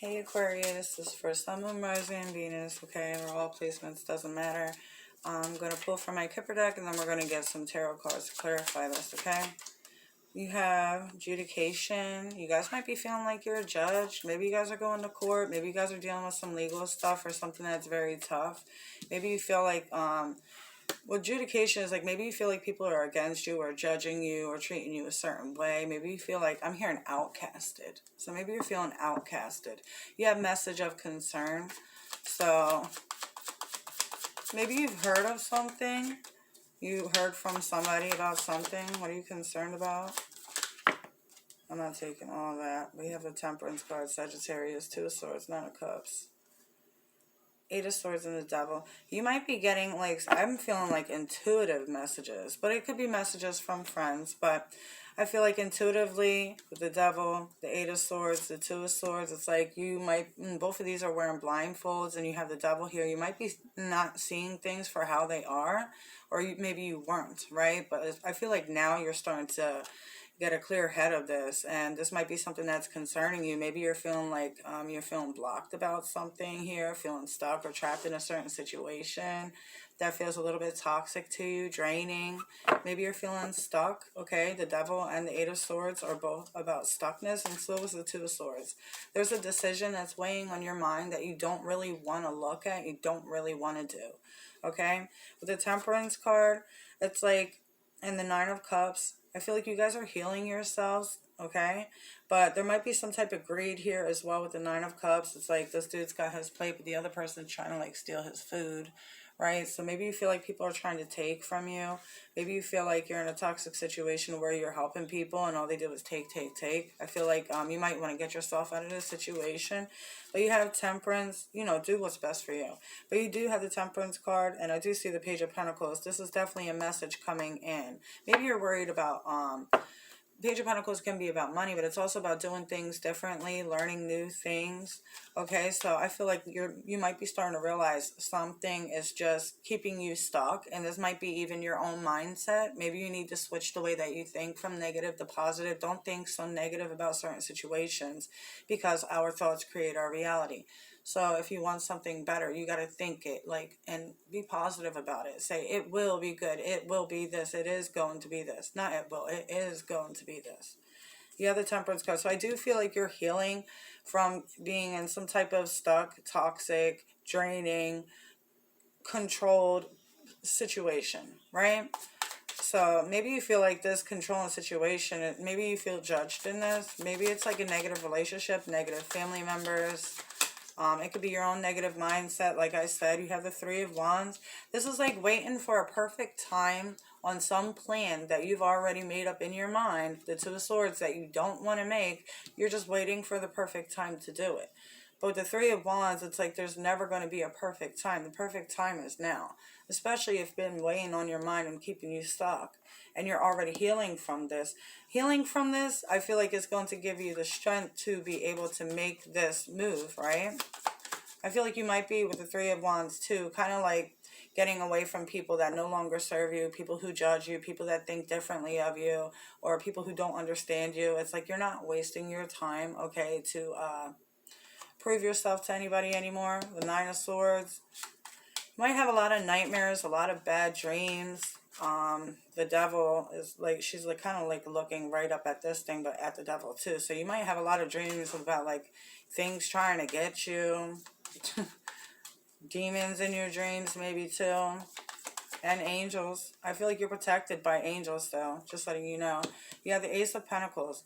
Hey Aquarius, this is for Sun, Moon, Rising, and Venus, okay, or all placements, doesn't matter. I'm going to pull from my Kipper deck and then we're going to get some tarot cards to clarify this, okay? You have adjudication. You guys might be feeling like you're a judge. Maybe you guys are going to court. Maybe you guys are dealing with some legal stuff or something that's very tough. Maybe you feel like, well, adjudication is like maybe you feel like people are against you or judging you or treating you a certain way. Maybe you feel like, I'm hearing outcasted. So maybe you're feeling outcasted. You have message of concern. So maybe you've heard of something. You heard from somebody about something. What are you concerned about? I'm not taking all that. We have the Temperance card, Sagittarius, Two of Swords, Nine of Cups. Eight of Swords and the Devil. You might be getting, like, I'm feeling like intuitive messages, but it could be messages from friends, but I feel like intuitively, with the Devil, the Eight of Swords, the Two of Swords, it's like you might, both of these are wearing blindfolds, and you have the Devil here. You might be not seeing things for how they are, or maybe you weren't, right? But I feel like now you're starting to get a clear head of this, and this might be something that's concerning you. Maybe you're feeling like you're feeling blocked about something here, feeling stuck or trapped in a certain situation that feels a little bit toxic to you, draining. Maybe you're feeling stuck, okay? The Devil and the Eight of Swords are both about stuckness, and so is the Two of Swords. There's a decision that's weighing on your mind that you don't really want to look at, you don't really want to do, okay? With the Temperance card, it's like, and the Nine of Cups, I feel like you guys are healing yourselves, okay? But there might be some type of greed here as well with the Nine of Cups. It's like this dude's got his plate, but the other person's trying to like steal his food, right? So maybe you feel like people are trying to take from you. Maybe you feel like you're in a toxic situation where you're helping people and all they do is take, take, take. I feel like you might want to get yourself out of this situation. But you have Temperance, do what's best for you. But you do have the Temperance card, and I do see the Page of Pentacles. This is definitely a message coming in. Maybe you're worried about Page of Pentacles can be about money, but it's also about doing things differently, learning new things. Okay, so I feel like you might be starting to realize something is just keeping you stuck, and this might be even your own mindset. Maybe you need to switch the way that you think from negative to positive. Don't think so negative about certain situations, because our thoughts create our reality. So if you want something better, you got to think it, like, and be positive about it. Say, it will be good. It will be this. It is going to be this. Not it will. It is going to be this. You have the Temperance card. So I do feel like you're healing from being in some type of stuck, toxic, draining, controlled situation, right? So maybe you feel like this controlling situation, maybe you feel judged in this. Maybe it's like a negative relationship, negative family members. It could be your own negative mindset. Like I said, you have the Three of Wands. This is like waiting for a perfect time on some plan that you've already made up in your mind. The Two of Swords that you don't want to make. You're just waiting for the perfect time to do it. But with the Three of Wands, it's like there's never going to be a perfect time. The perfect time is now. Especially if it's been weighing on your mind and keeping you stuck. And you're already healing from this. Healing from this, I feel like it's going to give you the strength to be able to make this move, right? I feel like you might be, with the Three of Wands too, kind of like getting away from people that no longer serve you, people who judge you, people that think differently of you, or people who don't understand you. It's like you're not wasting your time, okay, to prove yourself to anybody anymore. The Nine of Swords. You might have a lot of nightmares, a lot of bad dreams. The Devil is like, she's like kind of like looking right up at this thing, but at the Devil too. So you might have a lot of dreams about like things trying to get you. Demons in your dreams maybe too. And angels. I feel like you're protected by angels though, just letting you know. You have the Ace of Pentacles.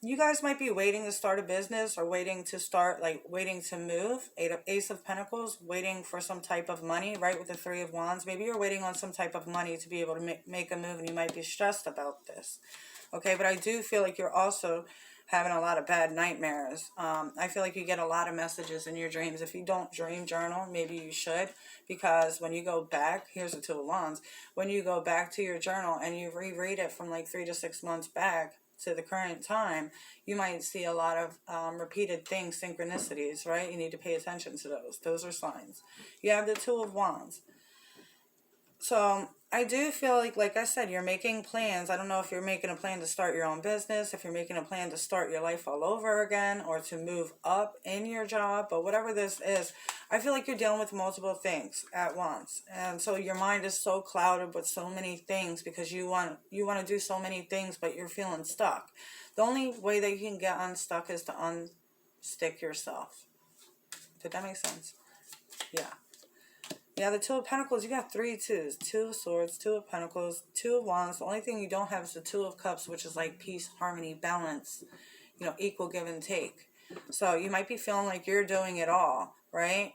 You guys might be waiting to start a business, or waiting to start, like waiting to move. Ace of Pentacles, waiting for some type of money, right, with the Three of Wands. Maybe you're waiting on some type of money to be able to make a move, and you might be stressed about this. Okay, but I do feel like you're also having a lot of bad nightmares. I feel like you get a lot of messages in your dreams. If you don't dream journal, maybe you should, because when you go back, here's the Two of Wands, when you go back to your journal and you reread it from like 3 to 6 months back to the current time, you might see a lot of repeated things, synchronicities, right? You need to pay attention to those. Those are signs. You have the Two of Wands. So I do feel like I said, you're making plans. I don't know if you're making a plan to start your own business, if you're making a plan to start your life all over again, or to move up in your job, but whatever this is, I feel like you're dealing with multiple things at once. And so your mind is so clouded with so many things because you want to do so many things, but you're feeling stuck. The only way that you can get unstuck is to unstick yourself. Did that make sense? Yeah. Yeah, the Two of Pentacles, you got 3 twos. 2 of Swords, 2 of Pentacles, 2 of Wands. The only thing you don't have is the 2 of Cups, which is like peace, harmony, balance, equal give and take. So you might be feeling like you're doing it all, right?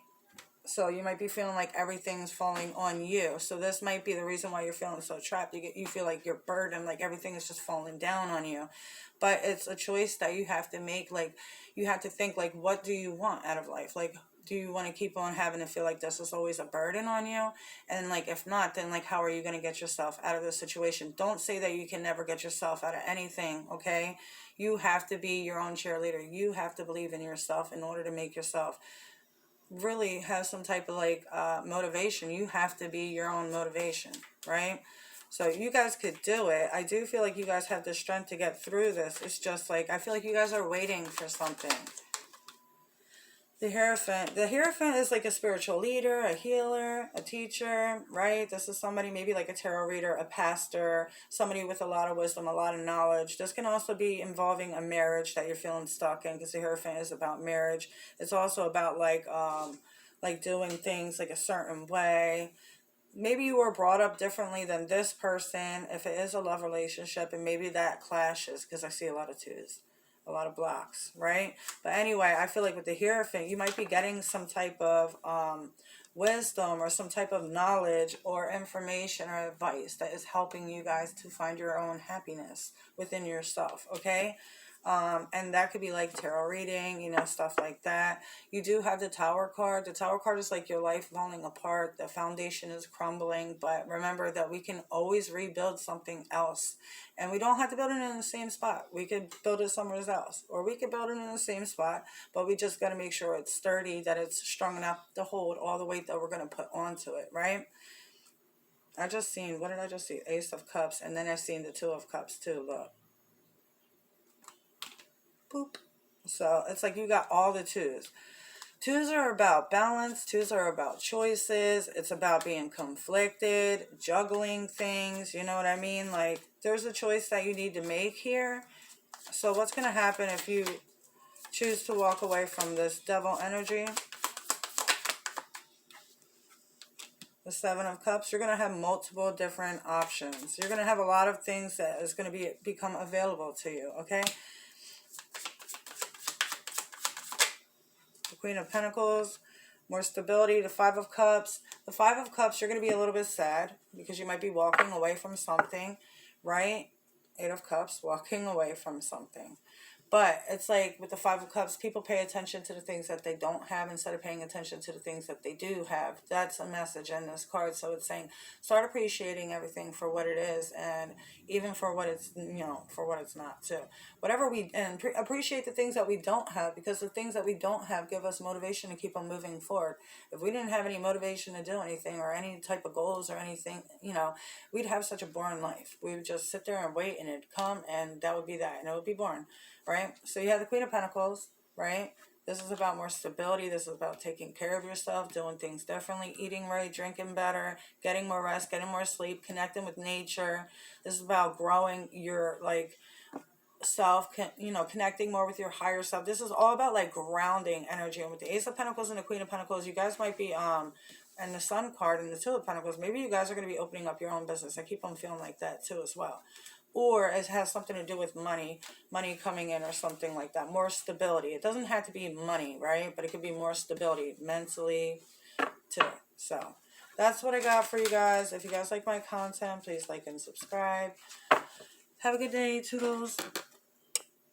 So you might be feeling like everything's falling on you. So this might be the reason why you're feeling so trapped. You feel like you're burdened, like everything is just falling down on you. But it's a choice that you have to make. Like, you have to think, like, what do you want out of life? Like, do you want to keep on having to feel like this is always a burden on you? And like, if not, then like, how are you going to get yourself out of this situation? Don't say that you can never get yourself out of anything, okay? You have to be your own cheerleader. You have to believe in yourself in order to make yourself really have some type of like motivation. You have to be your own motivation, right? So you guys could do it. I do feel like you guys have the strength to get through this. It's just like, I feel like you guys are waiting for something. The Hierophant. The Hierophant is like a spiritual leader, a healer, a teacher, right? This is somebody maybe like a tarot reader, a pastor, somebody with a lot of wisdom, a lot of knowledge. This can also be involving a marriage that you're feeling stuck in, because the Hierophant is about marriage. It's also about like doing things like a certain way. Maybe you were brought up differently than this person, if it is a love relationship, and maybe that clashes, because I see a lot of twos, a lot of blocks, right? But anyway, I feel like with the Hierophant, you might be getting some type of wisdom or some type of knowledge or information or advice that is helping you guys to find your own happiness within yourself, okay? And that could be like tarot reading, stuff like that. You do have the Tower card. The Tower card is like your life falling apart. The foundation is crumbling. But remember that we can always rebuild something else. And we don't have to build it in the same spot. We could build it somewhere else. Or we could build it in the same spot. But we just got to make sure it's sturdy, that it's strong enough to hold all the weight that we're going to put onto it, right? I just seen, what did I just see? Ace of Cups. And then I seen the Two of Cups too, look. Boop. So it's like you got all the twos. Twos are about balance. Twos are about choices. It's about being conflicted, juggling things. You know what I mean? Like, there's a choice that you need to make here. So what's going to happen if you choose to walk away from this devil energy? The Seven of Cups, you're going to have multiple different options. You're going to have a lot of things that is going to become available to you, okay? Queen of Pentacles, more stability. The Five of Cups. The Five of Cups, you're going to be a little bit sad because you might be walking away from something, right? Eight of Cups, walking away from something. But it's like with the Five of Cups, people pay attention to the things that they don't have instead of paying attention to the things that they do have. That's a message in this card. So it's saying, start appreciating everything for what it is, and even for what it's, for what it's not too. Appreciate the things that we don't have, because the things that we don't have give us motivation to keep on moving forward. If we didn't have any motivation to do anything or any type of goals or anything, we'd have such a boring life. We would just sit there and wait, and it'd come, and that would be that, and it would be boring. Right? So you have the Queen of Pentacles, right? This is about more stability. This is about taking care of yourself, doing things differently, eating right, drinking better, getting more rest, getting more sleep, connecting with nature. This is about growing your, self, connecting more with your higher self. This is all about, grounding energy. And with the Ace of Pentacles and the Queen of Pentacles, you guys might be, and the Sun card and the Two of Pentacles, maybe you guys are going to be opening up your own business. I keep on feeling like that too as well. Or it has something to do with money coming in or something like that. More stability. It doesn't have to be money, right? But it could be more stability mentally too. So that's what I got for you guys. If you guys like my content, please like and subscribe. Have a good day. Toodles.